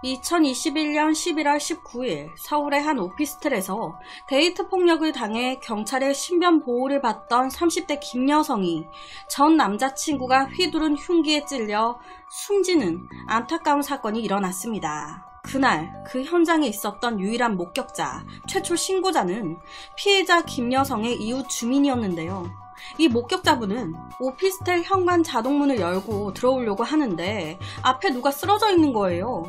2021년 11월 19일 서울의 한 오피스텔에서 데이트 폭력을 당해 경찰의 신변 보호를 받던 30대 김 여성이 전 남자친구가 휘두른 흉기에 찔려 숨지는 안타까운 사건이 일어났습니다. 그날 그 현장에 있었던 유일한 목격자, 최초 신고자는 피해자 김 여성의 이웃 주민이었는데요. 이 목격자분은 오피스텔 현관 자동문을 열고 들어오려고 하는데 앞에 누가 쓰러져 있는 거예요.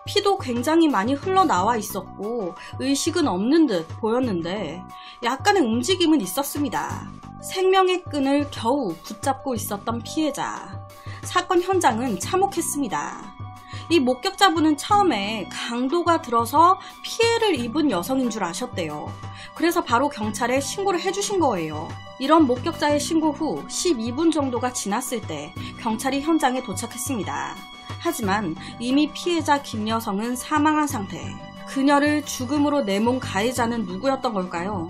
피도 굉장히 많이 흘러나와 있었고 의식은 없는 듯 보였는데 약간의 움직임은 있었습니다. 생명의 끈을 겨우 붙잡고 있었던 피해자. 사건 현장은 참혹했습니다. 이 목격자분은 처음에 강도가 들어서 피해를 입은 여성인 줄 아셨대요. 그래서 바로 경찰에 신고를 해주신 거예요. 이런 목격자의 신고 후 12분 정도가 지났을 때 경찰이 현장에 도착했습니다. 하지만 이미 피해자 김 여성은 사망한 상태. 그녀를 죽음으로 내몬 가해자는 누구였던 걸까요?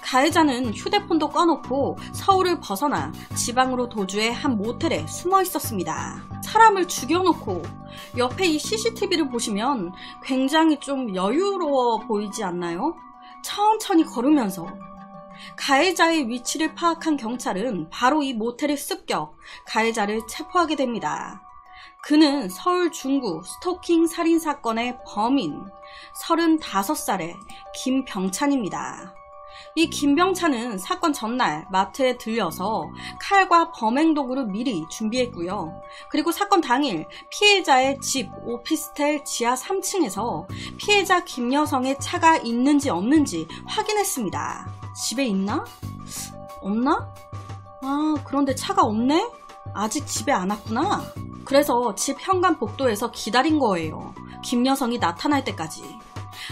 가해자는 휴대폰도 꺼놓고 서울을 벗어나 지방으로 도주해 한 모텔에 숨어 있었습니다. 사람을 죽여놓고 옆에 이 CCTV를 보시면 굉장히 좀 여유로워 보이지 않나요? 천천히 걸으면서. 가해자의 위치를 파악한 경찰은 바로 이 모텔에 습격, 가해자를 체포하게 됩니다. 그는 서울 중구 스토킹 살인사건의 범인 35살의 김병찬입니다. 이 김병찬은 사건 전날 마트에 들려서 칼과 범행도구를 미리 준비했고요. 그리고 사건 당일 피해자의 집 오피스텔 지하 3층에서 피해자 김 여성의 차가 있는지 없는지 확인했습니다. 집에 있나? 없나? 그런데 차가 없네? 아직 집에 안 왔구나. 그래서 집 현관 복도에서 기다린 거예요. 김 여성이 나타날 때까지.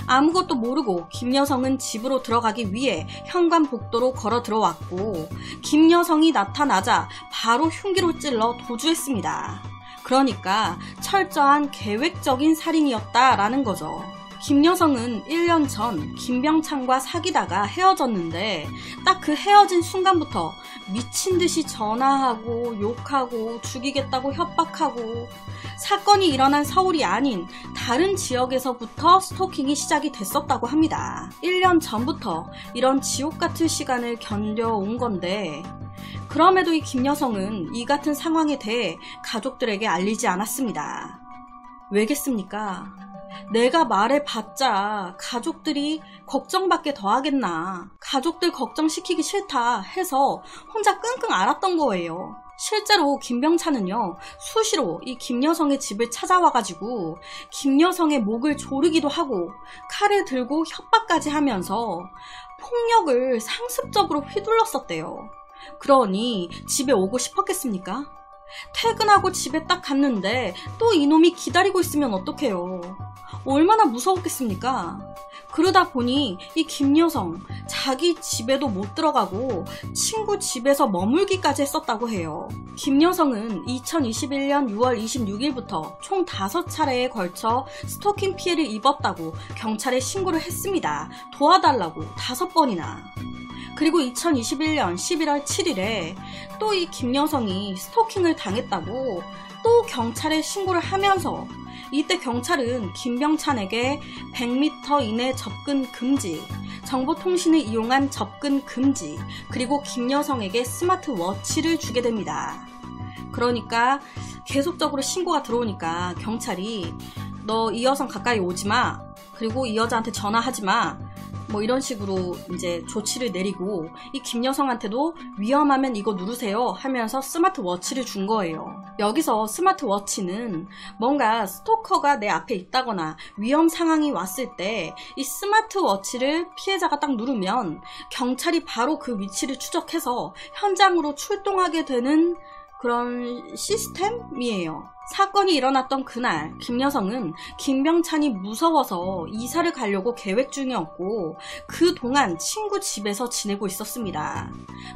아무것도 모르고 김 여성은 집으로 들어가기 위해 현관 복도로 걸어 들어왔고 김 여성이 나타나자 바로 흉기로 찔러 도주했습니다. 그러니까 철저한 계획적인 살인이었다라는 거죠. 김 여성은 1년 전 김병찬과 사귀다가 헤어졌는데 딱 그 헤어진 순간부터 미친 듯이 전화하고 욕하고 죽이겠다고 협박하고 사건이 일어난 서울이 아닌 다른 지역에서부터 스토킹이 시작이 됐었다고 합니다. 1년 전부터 이런 지옥 같은 시간을 견뎌온 건데 그럼에도 이 김 여성은 이 같은 상황에 대해 가족들에게 알리지 않았습니다. 왜겠습니까? 내가 말해봤자 가족들이 걱정받게 더하겠나. 가족들 걱정시키기 싫다 해서 혼자 끙끙 앓았던 거예요. 실제로 김병찬은요, 수시로 이 김 여성의 집을 찾아와가지고 김 여성의 목을 조르기도 하고 칼을 들고 협박까지 하면서 폭력을 상습적으로 휘둘렀었대요. 그러니 집에 오고 싶었겠습니까? 퇴근하고 집에 딱 갔는데 또 이놈이 기다리고 있으면 어떡해요. 얼마나 무서웠겠습니까? 그러다 보니 이 김 여성 자기 집에도 못 들어가고 친구 집에서 머물기까지 했었다고 해요. 김 여성은 2021년 6월 26일부터 총 5차례에 걸쳐 스토킹 피해를 입었다고 경찰에 신고를 했습니다. 도와달라고 5번이나. 그리고 2021년 11월 7일에 또 이 김 여성이 스토킹을 당했다고 또 경찰에 신고를 하면서 이때 경찰은 김병찬에게 100m 이내 접근 금지, 정보통신을 이용한 접근 금지, 그리고 김 여성에게 스마트워치를 주게 됩니다. 그러니까 계속적으로 신고가 들어오니까 경찰이 너 이 여성 가까이 오지 마, 그리고 이 여자한테 전화하지 마, 뭐 이런 식으로 이제 조치를 내리고 이 김 여성한테도 위험하면 이거 누르세요 하면서 스마트워치를 준 거예요. 여기서 스마트워치는 뭔가 스토커가 내 앞에 있다거나 위험 상황이 왔을 때 이 스마트워치를 피해자가 딱 누르면 경찰이 바로 그 위치를 추적해서 현장으로 출동하게 되는 그런 시스템이에요. 사건이 일어났던 그날 김 여성은 김병찬이 무서워서 이사를 가려고 계획 중이었고 그동안 친구 집에서 지내고 있었습니다.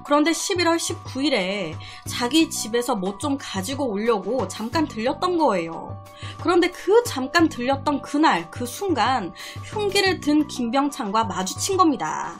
그런데 11월 19일에 자기 집에서 뭐 좀 가지고 오려고 잠깐 들렸던 거예요. 그런데 그 잠깐 들렸던 그날 그 순간 흉기를 든 김병찬과 마주친 겁니다.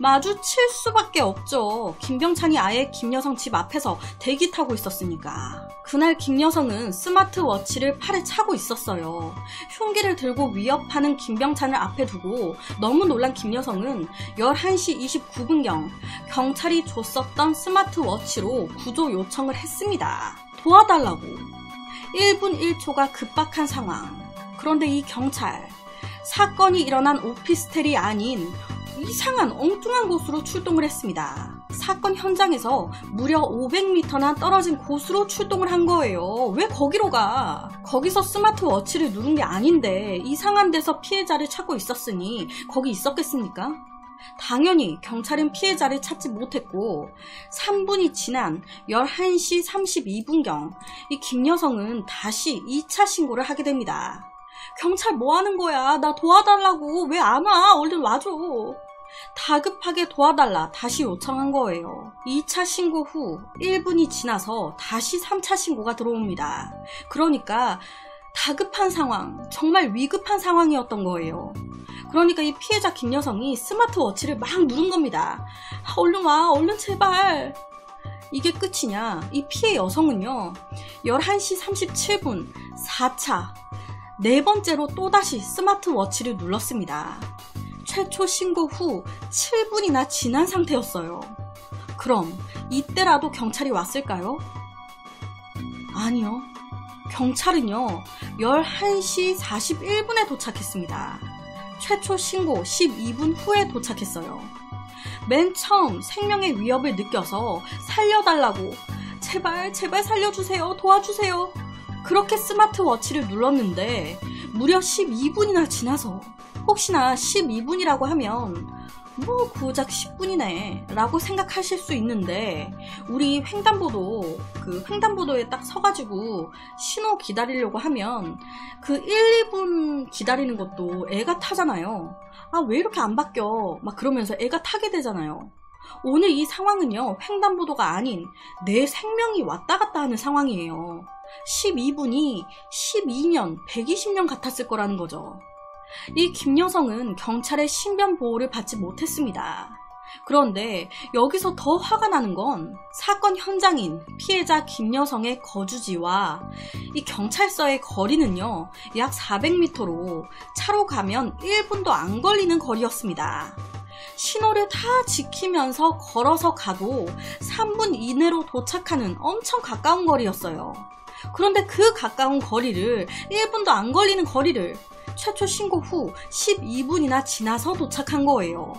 마주칠 수밖에 없죠. 김병찬이 아예 김여성 집 앞에서 대기 타고 있었으니까. 그날 김여성은 스마트워치를 팔에 차고 있었어요. 흉기를 들고 위협하는 김병찬을 앞에 두고 너무 놀란 김여성은 11시 29분경 경찰이 줬었던 스마트워치로 구조 요청을 했습니다. 도와달라고. 1분 1초가 급박한 상황. 그런데 이 경찰, 사건이 일어난 오피스텔이 아닌 이상한 엉뚱한 곳으로 출동을 했습니다. 사건 현장에서 무려 500m나 떨어진 곳으로 출동을 한 거예요. 왜 거기로 가? 거기서 스마트워치를 누른 게 아닌데 이상한 데서 피해자를 찾고 있었으니 거기 있었겠습니까? 당연히 경찰은 피해자를 찾지 못했고 3분이 지난 11시 32분경 이 김여성은 다시 2차 신고를 하게 됩니다. 경찰 뭐 하는 거야? 나 도와달라고. 왜 안 와? 얼른 와줘. 다급하게 도와달라 다시 요청한 거예요. 2차 신고 후 1분이 지나서 다시 3차 신고가 들어옵니다. 그러니까 다급한 상황, 정말 위급한 상황이었던 거예요. 그러니까 이 피해자 김여성이 스마트워치를 막 누른 겁니다. 얼른 와, 얼른 제발. 이게 끝이냐? 이 피해 여성은요 11시 37분 4차 네 번째로 또다시 스마트워치를 눌렀습니다. 최초 신고 후 7분이나 지난 상태였어요. 그럼 이때라도 경찰이 왔을까요? 아니요. 경찰은요 11시 41분에 도착했습니다. 최초 신고 12분 후에 도착했어요. 맨 처음 생명의 위협을 느껴서 살려달라고 제발 살려주세요. 도와주세요. 그렇게 스마트워치를 눌렀는데 무려 12분이나 지나서 혹시나 12분이라고 하면 뭐 고작 10분이네 라고 생각하실 수 있는데 우리 횡단보도에 딱 서가지고 신호 기다리려고 하면 그 1, 2분 기다리는 것도 애가 타잖아요. 아, 왜 이렇게 안 바뀌어? 막 그러면서 애가 타게 되잖아요. 오늘 이 상황은요 횡단보도가 아닌 내 생명이 왔다 갔다 하는 상황이에요. 12분이 12년, 120년 같았을 거라는 거죠. 이 김여성은 경찰의 신변 보호를 받지 못했습니다. 그런데 여기서 더 화가 나는 건 사건 현장인 피해자 김여성의 거주지와 이 경찰서의 거리는요 약 400m로 차로 가면 1분도 안 걸리는 거리였습니다. 신호를 다 지키면서 걸어서 가도 3분 이내로 도착하는 엄청 가까운 거리였어요. 그런데 그 가까운 거리를 1분도 안 걸리는 거리를 최초 신고 후 12분이나 지나서 도착한 거예요.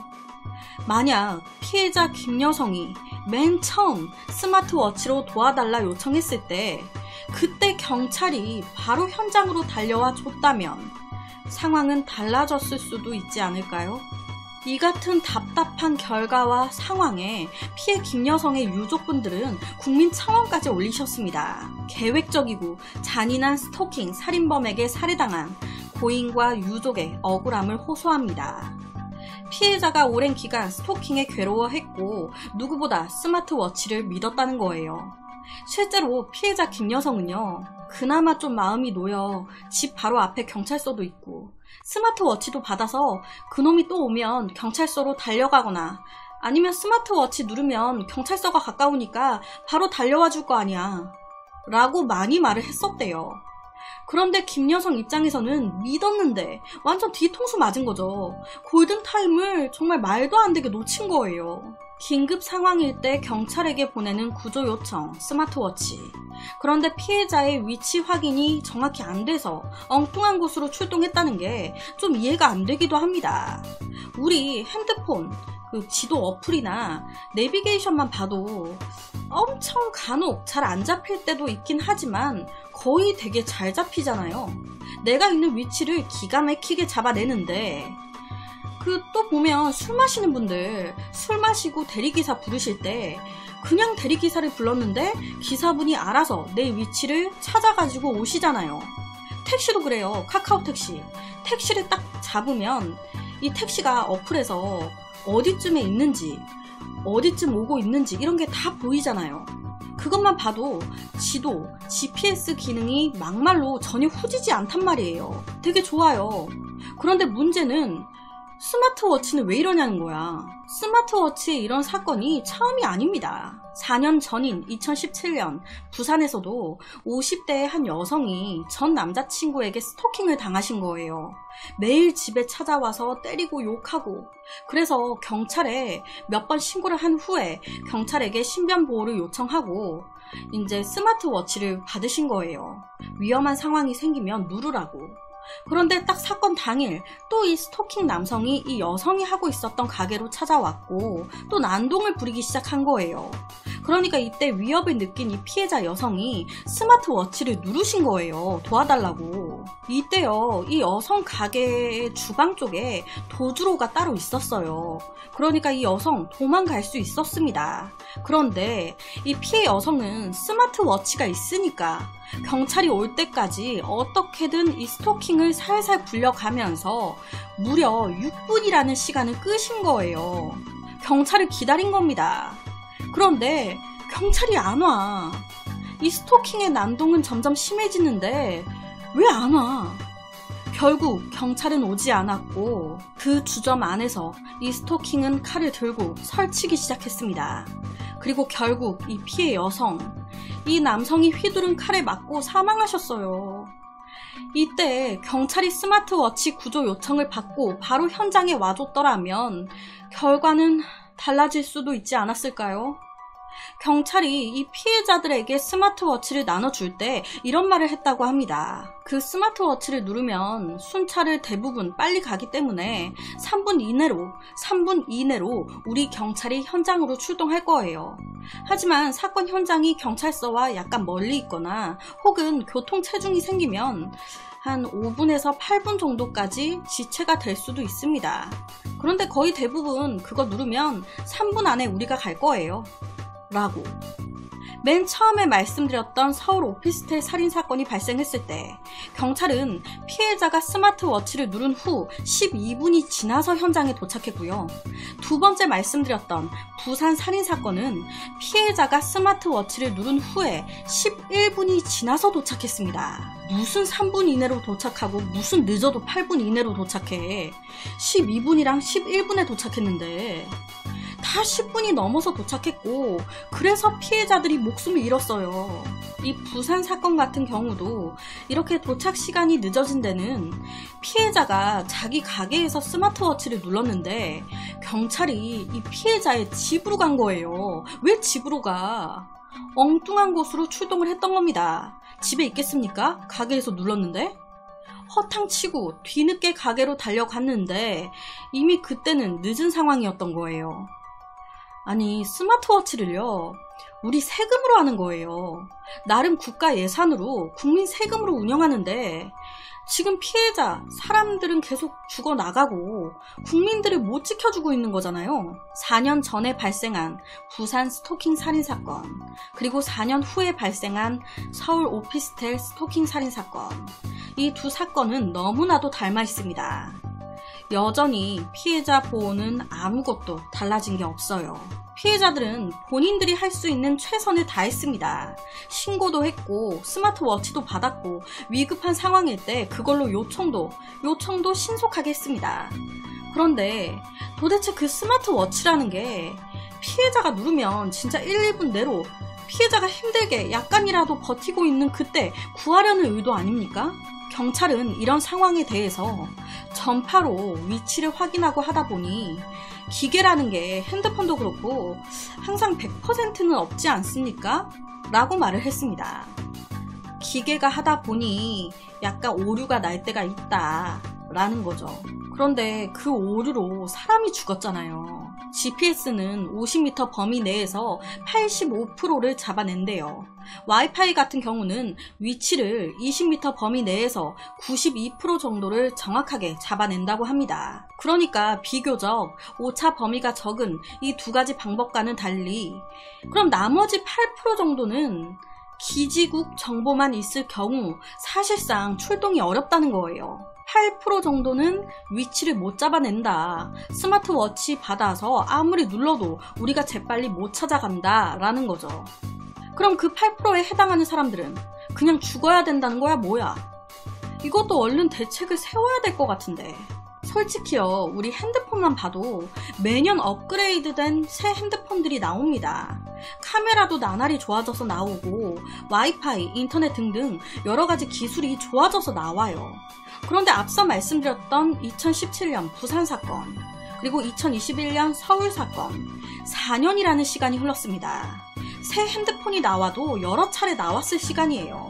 만약 피해자 김여성이 맨 처음 스마트워치로 도와달라 요청했을 때 그때 경찰이 바로 현장으로 달려와 줬다면 상황은 달라졌을 수도 있지 않을까요? 이 같은 답답한 결과와 상황에 피해 김여성의 유족분들은 국민청원까지 올리셨습니다. 계획적이고 잔인한 스토킹 살인범에게 살해당한 고인과 유족의 억울함을 호소합니다. 피해자가 오랜 기간 스토킹에 괴로워했고 누구보다 스마트워치를 믿었다는 거예요. 실제로 피해자 김여성은요 그나마 좀 마음이 놓여 집 바로 앞에 경찰서도 있고 스마트워치도 받아서 그놈이 또 오면 경찰서로 달려가거나 아니면 스마트워치 누르면 경찰서가 가까우니까 바로 달려와 줄 거 아니야 라고 많이 말을 했었대요. 그런데 김여성 입장에서는 믿었는데 완전 뒤통수 맞은 거죠. 골든타임을 정말 말도 안 되게 놓친 거예요. 긴급 상황일 때 경찰에게 보내는 구조 요청, 스마트워치. 그런데 피해자의 위치 확인이 정확히 안 돼서 엉뚱한 곳으로 출동했다는 게 좀 이해가 안 되기도 합니다. 우리 핸드폰, 그 지도 어플이나 내비게이션만 봐도 엄청 간혹 잘 안 잡힐 때도 있긴 하지만 거의 되게 잘 잡히잖아요. 내가 있는 위치를 기가 막히게 잡아내는데 또 보면 술 마시는 분들 술 마시고 대리기사 부르실 때 그냥 대리기사를 불렀는데 기사분이 알아서 내 위치를 찾아가지고 오시잖아요. 택시도 그래요. 카카오 택시. 택시를 딱 잡으면 이 택시가 어플에서 어디쯤에 있는지 어디쯤 오고 있는지 이런 게 다 보이잖아요. 그것만 봐도 지도, GPS 기능이 막말로 전혀 후지지 않단 말이에요. 되게 좋아요. 그런데 문제는 스마트워치는 왜 이러냐는 거야. 스마트워치에 이런 사건이 처음이 아닙니다. 4년 전인 2017년 부산에서도 50대의 한 여성이 전 남자친구에게 스토킹을 당하신 거예요. 매일 집에 찾아와서 때리고 욕하고, 그래서 경찰에 몇 번 신고를 한 후에 경찰에게 신변 보호를 요청하고 이제 스마트워치를 받으신 거예요. 위험한 상황이 생기면 누르라고. 그런데 딱 사건 당일 또 이 스토킹 남성이 이 여성이 하고 있었던 가게로 찾아왔고 또 난동을 부리기 시작한 거예요. 그러니까 이때 위협을 느낀 이 피해자 여성이 스마트워치를 누르신 거예요. 도와달라고. 이때요, 이 여성 가게의 주방 쪽에 도주로가 따로 있었어요. 그러니까 이 여성 도망갈 수 있었습니다. 그런데 이 피해 여성은 스마트워치가 있으니까 경찰이 올 때까지 어떻게든 이 스토킹을 살살 굴려가면서 무려 6분이라는 시간을 끄신 거예요. 경찰을 기다린 겁니다. 그런데 경찰이 안 와. 이 스토킹의 난동은 점점 심해지는데 왜 안 와? 결국 경찰은 오지 않았고 그 주점 안에서 이 스토킹은 칼을 들고 설치기 시작했습니다. 그리고 결국 이 피해 여성, 이 남성이 휘두른 칼에 맞고 사망하셨어요. 이때 경찰이 스마트워치 구조 요청을 받고 바로 현장에 와줬더라면 결과는 달라질 수도 있지 않았을까요? 경찰이 이 피해자들에게 스마트워치를 나눠줄 때 이런 말을 했다고 합니다. 그 스마트워치를 누르면 순찰을 대부분 빨리 가기 때문에 3분 이내로 우리 경찰이 현장으로 출동할 거예요. 하지만 사건 현장이 경찰서와 약간 멀리 있거나 혹은 교통 체중이 생기면 한 5분에서 8분 정도까지 지체가 될 수도 있습니다. 그런데 거의 대부분 그거 누르면 3분 안에 우리가 갈 거예요. 라고. 맨 처음에 말씀드렸던 서울 오피스텔 살인사건이 발생했을 때 경찰은 피해자가 스마트워치를 누른 후 12분이 지나서 현장에 도착했고요. 두 번째 말씀드렸던 부산 살인사건은 피해자가 스마트워치를 누른 후에 11분이 지나서 도착했습니다. 무슨 3분 이내로 도착하고 무슨 늦어도 8분 이내로 도착해. 12분이랑 11분에 도착했는데 다 10분이 넘어서 도착했고 그래서 피해자들이 목숨을 잃었어요. 이 부산 사건 같은 경우도 이렇게 도착 시간이 늦어진 데는 피해자가 자기 가게에서 스마트워치를 눌렀는데 경찰이 이 피해자의 집으로 간 거예요. 왜 집으로 가? 엉뚱한 곳으로 출동을 했던 겁니다. 집에 있겠습니까? 가게에서 눌렀는데? 허탕치고 뒤늦게 가게로 달려갔는데 이미 그때는 늦은 상황이었던 거예요. 아니, 스마트워치를요, 우리 세금으로 하는 거예요. 나름 국가 예산으로 국민 세금으로 운영하는데 지금 피해자 사람들은 계속 죽어나가고 국민들을 못 지켜주고 있는 거잖아요. 4년 전에 발생한 부산 스토킹 살인사건, 그리고 4년 후에 발생한 서울 오피스텔 스토킹 살인사건, 이 두 사건은 너무나도 닮아 있습니다. 여전히 피해자 보호는 아무것도 달라진 게 없어요. 피해자들은 본인들이 할 수 있는 최선을 다했습니다. 신고도 했고 스마트워치도 받았고 위급한 상황일 때 그걸로 요청도 신속하게 했습니다. 그런데 도대체 그 스마트워치라는 게 피해자가 누르면 진짜 1, 2분 내로 피해자가 힘들게 약간이라도 버티고 있는 그때 구하려는 의도 아닙니까? 경찰은 이런 상황에 대해서 전파로 위치를 확인하고 하다 보니 기계라는 게 핸드폰도 그렇고 항상 100%는 없지 않습니까? 라고 말을 했습니다. 기계가 하다 보니 약간 오류가 날 때가 있다 라는 거죠. 그런데 그 오류로 사람이 죽었잖아요. GPS는 50m 범위 내에서 85%를 잡아낸대요. 와이파이 같은 경우는 위치를 20m 범위 내에서 92% 정도를 정확하게 잡아낸다고 합니다. 그러니까 비교적 오차 범위가 적은 이 두 가지 방법과는 달리 그럼 나머지 8% 정도는 기지국 정보만 있을 경우 사실상 출동이 어렵다는 거예요. 8% 정도는 위치를 못 잡아낸다. 스마트워치 받아서 아무리 눌러도 우리가 재빨리 못 찾아간다 라는 거죠. 그럼 그 8%에 해당하는 사람들은 그냥 죽어야 된다는 거야 뭐야? 이것도 얼른 대책을 세워야 될 것 같은데 솔직히요, 우리 핸드폰만 봐도 매년 업그레이드된 새 핸드폰들이 나옵니다. 카메라도 나날이 좋아져서 나오고 와이파이, 인터넷 등등 여러가지 기술이 좋아져서 나와요. 그런데 앞서 말씀드렸던 2017년 부산 사건, 그리고 2021년 서울 사건, 4년이라는 시간이 흘렀습니다. 새 핸드폰이 나와도 여러 차례 나왔을 시간이에요.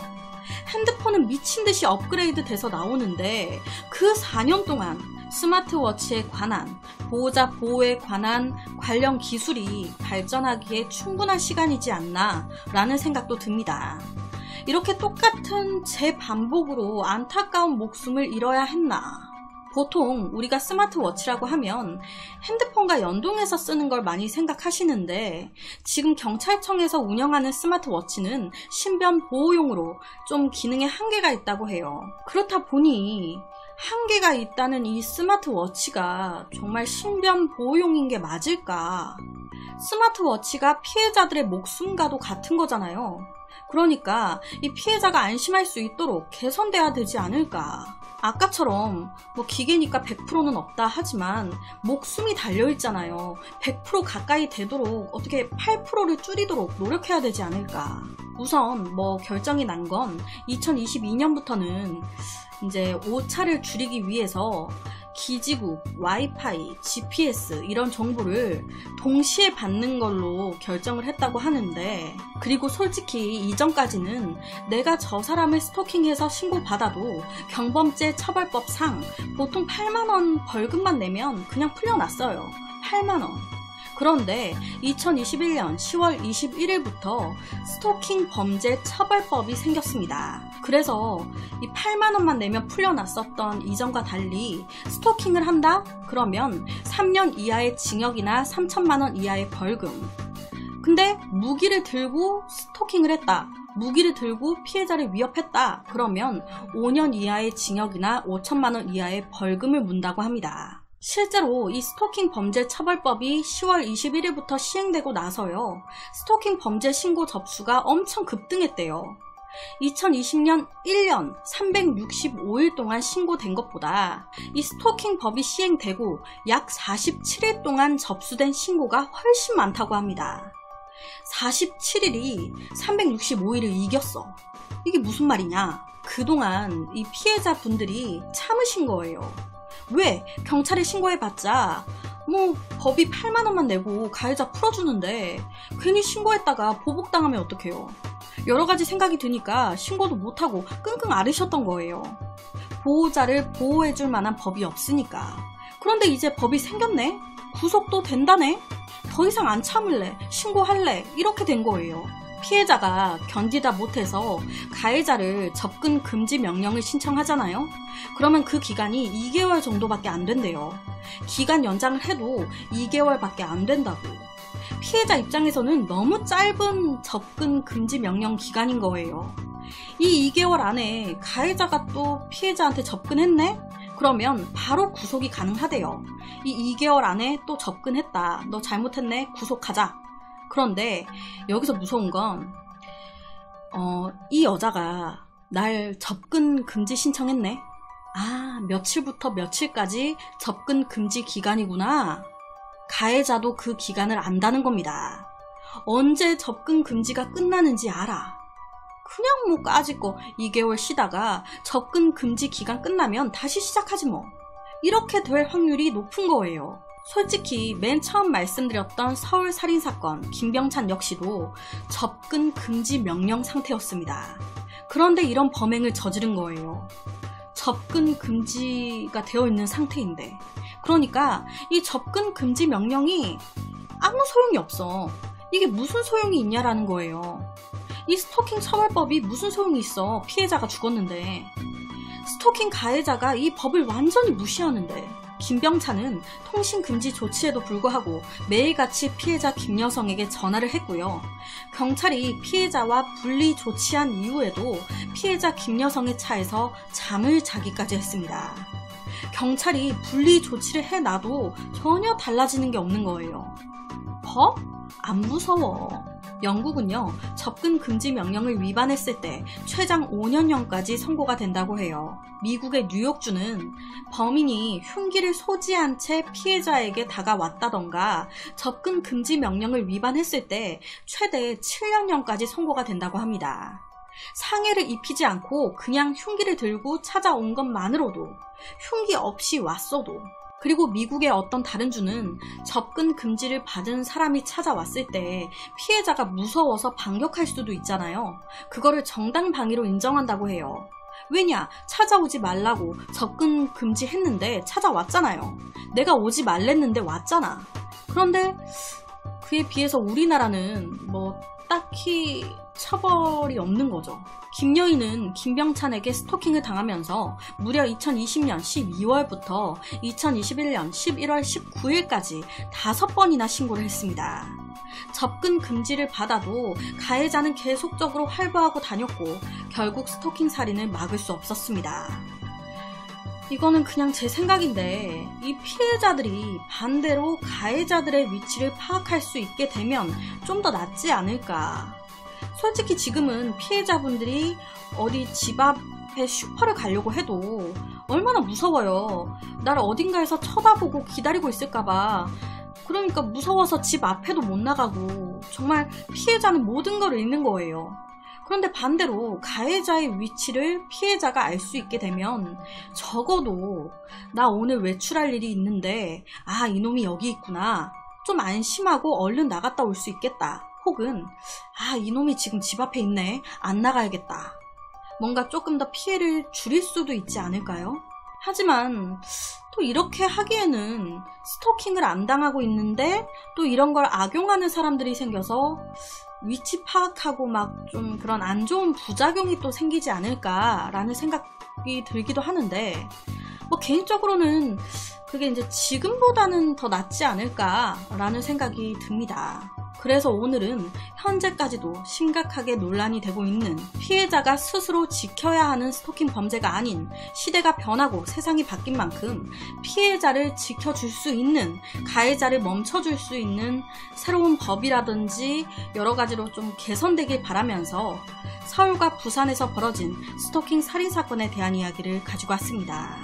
핸드폰은 미친듯이 업그레이드 돼서 나오는데 그 4년 동안 스마트워치에 관한, 보호자 보호에 관한 관련 기술이 발전하기에 충분한 시간이지 않나 라는 생각도 듭니다. 이렇게 똑같은 재반복으로 안타까운 목숨을 잃어야 했나? 보통 우리가 스마트워치라고 하면 핸드폰과 연동해서 쓰는 걸 많이 생각하시는데, 지금 경찰청에서 운영하는 스마트워치는 신변 보호용으로 좀 기능에 한계가 있다고 해요. 그렇다 보니 한계가 있다는 이 스마트워치가 정말 신변 보호용인 게 맞을까? 스마트워치가 피해자들의 목숨과도 같은 거잖아요. 그러니까 이 피해자가 안심할 수 있도록 개선돼야 되지 않을까? 아까처럼 뭐 기계니까 100%는 없다 하지만 목숨이 달려있잖아요. 100% 가까이 되도록 어떻게 8%를 줄이도록 노력해야 되지 않을까? 우선 뭐 결정이 난 건 2022년부터는 이제 오차를 줄이기 위해서 기지국, 와이파이, GPS 이런 정보를 동시에 받는 걸로 결정을 했다고 하는데, 그리고 솔직히 이전까지는 내가 저 사람을 스토킹해서 신고받아도 경범죄 처벌법상 보통 8만원 벌금만 내면 그냥 풀려났어요. 8만원. 그런데 2021년 10월 21일부터 스토킹 범죄 처벌법이 생겼습니다. 그래서 이 8만원만 내면 풀려났었던 이전과 달리 스토킹을 한다? 그러면 3년 이하의 징역이나 3천만원 이하의 벌금. 근데 무기를 들고 스토킹을 했다. 무기를 들고 피해자를 위협했다. 그러면 5년 이하의 징역이나 5천만원 이하의 벌금을 문다고 합니다. 실제로 이 스토킹 범죄 처벌법이 10월 21일부터 시행되고 나서요, 스토킹 범죄 신고 접수가 엄청 급등했대요. 2020년 1년 365일 동안 신고된 것보다 이 스토킹 법이 시행되고 약 47일 동안 접수된 신고가 훨씬 많다고 합니다. 47일이 365일을 이겼어. 이게 무슨 말이냐? 그동안 이 피해자분들이 참으신 거예요. 왜? 경찰에 신고해봤자 뭐 법이 8만원만 내고 가해자 풀어주는데 괜히 신고했다가 보복당하면 어떡해요? 여러가지 생각이 드니까 신고도 못하고 끙끙 앓으셨던 거예요. 보호자를 보호해줄 만한 법이 없으니까. 그런데 이제 법이 생겼네? 구속도 된다네? 더 이상 안 참을래, 신고할래, 이렇게 된 거예요. 피해자가 견디다 못해서 가해자를 접근 금지 명령을 신청하잖아요. 그러면 그 기간이 2개월 정도밖에 안 된대요. 기간 연장을 해도 2개월밖에 안 된다고. 피해자 입장에서는 너무 짧은 접근 금지 명령 기간인 거예요. 이 2개월 안에 가해자가 또 피해자한테 접근했네? 그러면 바로 구속이 가능하대요. 이 2개월 안에 또 접근했다, 너 잘못했네, 구속하자. 그런데 여기서 무서운 건 이 여자가 날 접근 금지 신청했네. 아, 며칠부터 며칠까지 접근 금지 기간이구나. 가해자도 그 기간을 안다는 겁니다. 언제 접근 금지가 끝나는지 알아. 그냥 뭐 까짓거 2개월 쉬다가 접근 금지 기간 끝나면 다시 시작하지 뭐. 이렇게 될 확률이 높은 거예요. 솔직히 맨 처음 말씀드렸던 서울 살인사건 김병찬 역시도 접근 금지 명령 상태였습니다. 그런데 이런 범행을 저지른 거예요. 접근 금지가 되어 있는 상태인데. 그러니까 이 접근 금지 명령이 아무 소용이 없어. 이게 무슨 소용이 있냐라는 거예요. 이 스토킹 처벌법이 무슨 소용이 있어. 피해자가 죽었는데. 스토킹 가해자가 이 법을 완전히 무시하는데. 김병찬은 통신금지 조치에도 불구하고 매일같이 피해자 김여성에게 전화를 했고요. 경찰이 피해자와 분리 조치한 이후에도 피해자 김여성의 차에서 잠을 자기까지 했습니다. 경찰이 분리 조치를 해놔도 전혀 달라지는 게 없는 거예요. 법? 안 무서워. 영국은요, 접근 금지 명령을 위반했을 때 최장 5년형까지 선고가 된다고 해요. 미국의 뉴욕주는 범인이 흉기를 소지한 채 피해자에게 다가왔다던가 접근 금지 명령을 위반했을 때 최대 7년형까지 선고가 된다고 합니다. 상해를 입히지 않고 그냥 흉기를 들고 찾아온 것만으로도, 흉기 없이 왔어도, 그리고 미국의 어떤 다른 주는 접근 금지를 받은 사람이 찾아왔을 때 피해자가 무서워서 반격할 수도 있잖아요. 그거를 정당방위로 인정한다고 해요. 왜냐? 찾아오지 말라고 접근 금지했는데 찾아왔잖아요. 내가 오지 말랬는데 왔잖아. 그런데 그에 비해서 우리나라는 딱히 처벌이 없는 거죠. 김여인은 김병찬에게 스토킹을 당하면서 무려 2020년 12월부터 2021년 11월 19일까지 5번이나 신고를 했습니다. 접근 금지를 받아도 가해자는 계속적으로 활보하고 다녔고 결국 스토킹 살인을 막을 수 없었습니다. 이거는 그냥 제 생각인데 이 피해자들이 반대로 가해자들의 위치를 파악할 수 있게 되면 좀 더 낫지 않을까. 솔직히 지금은 피해자분들이 어디 집 앞에 슈퍼를 가려고 해도 얼마나 무서워요. 나를 어딘가에서 쳐다보고 기다리고 있을까봐. 그러니까 무서워서 집 앞에도 못 나가고 정말 피해자는 모든 걸 잃는 거예요. 그런데 반대로 가해자의 위치를 피해자가 알 수 있게 되면 적어도 나 오늘 외출할 일이 있는데 이놈이 여기 있구나. 좀 안심하고 얼른 나갔다 올 수 있겠다. 혹은 이놈이 지금 집 앞에 있네. 안 나가야겠다. 뭔가 조금 더 피해를 줄일 수도 있지 않을까요? 하지만 또 이렇게 하기에는 스토킹을 안 당하고 있는데 또 이런 걸 악용하는 사람들이 생겨서 위치 파악하고 막 좀 그런 안 좋은 부작용이 또 생기지 않을까라는 생각이 들기도 하는데 개인적으로는 그게 이제 지금보다는 더 낫지 않을까라는 생각이 듭니다. 그래서 오늘은 현재까지도 심각하게 논란이 되고 있는 피해자가 스스로 지켜야 하는 스토킹 범죄가 아닌 시대가 변하고 세상이 바뀐 만큼 피해자를 지켜줄 수 있는, 가해자를 멈춰줄 수 있는 새로운 법이라든지 여러 가지로 좀 개선되길 바라면서 서울과 부산에서 벌어진 스토킹 살인 사건에 대한 이야기를 가지고 왔습니다.